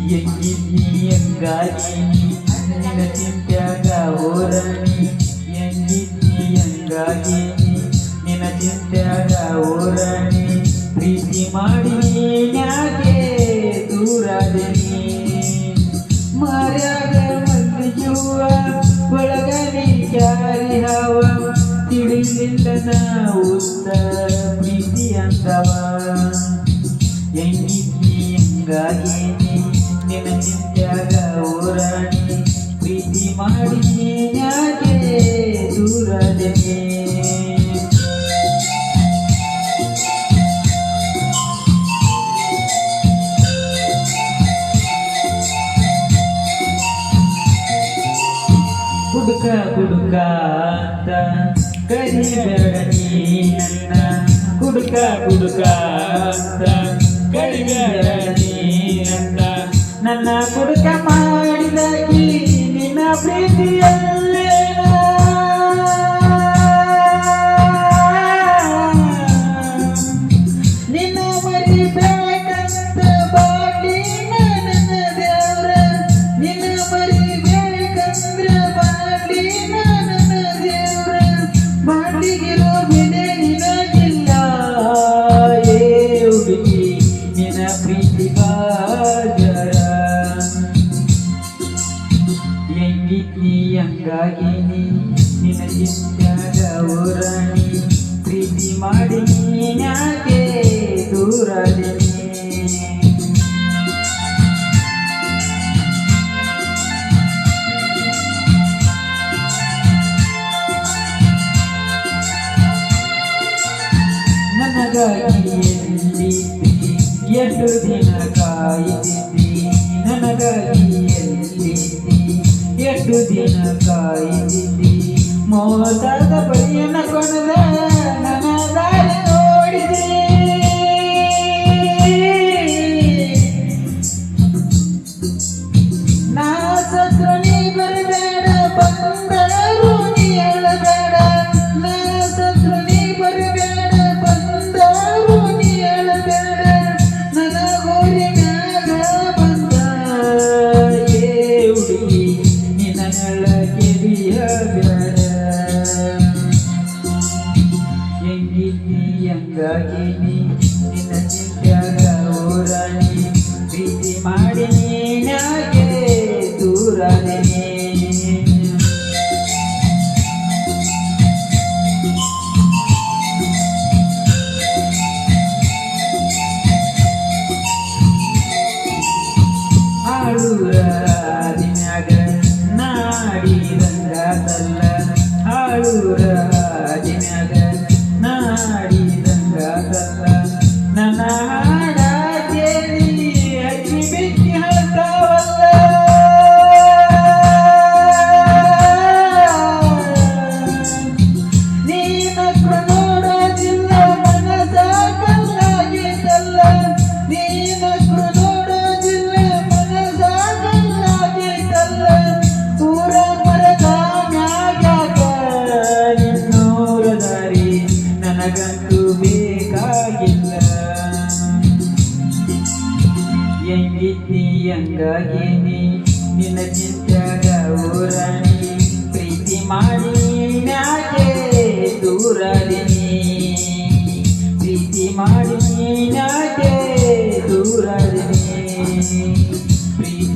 ಎಂಗಿದ್ದಿ ಹಂಗಾಗಿ ನಿನ್ನ ಚಿಂತ್ಯಾಗ ಓರಣಿ ಎಂಗಿದ್ದಿ ಹಂಗಾಗಿ ನಿನ್ನ ಚಿಂತ್ಯಾಗ ಓರಣಿ ಪ್ರೀತಿ ಮಾಡಿ ಯಾಕೆ ದೂರಾದನಿ ಮಾರ್ಯಾಗ ಮಲ್ಲಿಯುವ ಒಳಗನಿ ಕ್ಯಾರಿ ಹಾವ ತಿಳಿಲಿಲ್ಲ ನಾವು ಪ್ರೀತಿ ಅಂತವ ಎಂಗಿದ್ದಿ ಹಂಗಾಗಿ ನಿನ್ನ ಚಿಂತ್ಯಾಗ ಓರಾಣಿ ಪ್ರೀತಿ ಮಾಡಿ ಯಾಕೆ ದೂರಾದನಿ ಹುಡುಕ ಹುಡುಕ ಅಂತ ಕರಿಬೇಡ ನೀ ನನ್ನ ಹುಡುಕ ಹುಡುಕ ಅಂತ ಕರಿಬೇಡ ನೀ ನನ್ನ ಹುಡುಕ ಮಾಡಿದಾಗಿ ನಿನ್ನ ಪ್ರೀತಿಯಲ್ಲೇ ನಿನ್ನ ಮರಿಬೇಕಂತ ಬಾಟಿ ನನ್ನ ದೇವ್ರ ನಿನ್ನ ಮರಿಬೇಕಂದ್ರ ಬಾಟಿ ನನ್ನ ದೇವ್ರ ಬಾಟಿಗಿರೋ ಬೆಲೆ ನಿನಗಿಲ್ಲ ಏ ಹುಡುಗಿ ನಿನ್ನ ಪ್ರೀತಿ ಎಂಗಿದ್ದಿ ಹಂಗಾಗಿ ನಿನ್ನ ಚಿಂತ್ಯಾಗ ಓರಾಣಿ ಪ್ರೀತಿ ಮಾಡಿ ಯಾಕೆ ದೂರಾದನಿ ನನಗಾಗಿ ಎಲ್ಲಿದ್ದಿ ಎಷ್ಟು ದಿನ ಕಾಯಿದಿದ್ದಿ ನನಗಾಗಿ ಎಲ್ಲಿದ್ದಿ ಎಷ್ಟು ದಿನ ಕಾಯಿದಿದ್ದಿ ಮೋಸದ ಬಳಿಯನ್ನ ಕೊಣದ ನನ್ನ ದಾರಿ ನೋಡಿದೆ ನಾ ಸತ್ರು ನೀ ಬರಬೇಡ ಬಂದರು ನೀ ಹೇಳಬೇಡ ನಾ ಸತ್ರು ನೀ ಬರಬೇಡ ಬಂದರು ನೀ ಹೇಳಬೇಡ ನನ್ನ ಗೋರಿನಾಗ ಬಂದ ಏ ಹುಡುಗಿ ನಿನ್ನ ಗೆಳೆಯಬೇಡ ಎಂಗಿದ್ದಿ ಹಂಗಾಗಿ ನಿನ್ನ ಚಿಂತ್ಯಾಗ ಓರಾಣಿ ಪ್ರೀತಿ ಮಾಡಿ ಯಾಕೆ ದೂರಾದನಿ ಆಳೂರ ದಿನಾಗ ನಾಡಿದಂಗಾತಲ್ಲ ಆಳೂರ ದಿನಾಗ ನಾಡಿದಂಗಾತಲ್ಲ ನನ್ನ ಹಾಡ ಕೇಳಿ ಹಚ್ಚಿ ಬಿಚ್ಚಿ ಹೇಳ್ತಾವಲ್ಲ ನೀನಕ್ರು ನೋಡೋದಿಲ್ಲ ಮನಸ ಕಲ್ಲಾಗಿದ್ದಲ್ಲ ನೀನಕ್ರು ನೋಡೋದಿಲ್ಲ ಮನಸ ಕಲ್ಲಾಗಿದ್ದಲ್ಲ ಊರ ಮರದ ಮ್ಯಾಗ್ಯಾಕ ನಿನ್ನೂರ ದಾರಿ ನನಗಂತೂ ಬೇಕಾಗಿಲ್ಲ ಎಂಗಿದ್ದಿ ಹಂಗಾಗಿ ನಿನ್ನ ಚಿಂತ್ಯಾಗ ಓರಾಣಿ ಪ್ರೀತಿ ಮಾಡಿ ಯಾಕೆ ದೂರಾದನಿ ಪ್ರೀತಿ ಮಾಡಿ ಯಾಕೆ ದೂರಾದನಿ ಪ್ರೀತಿ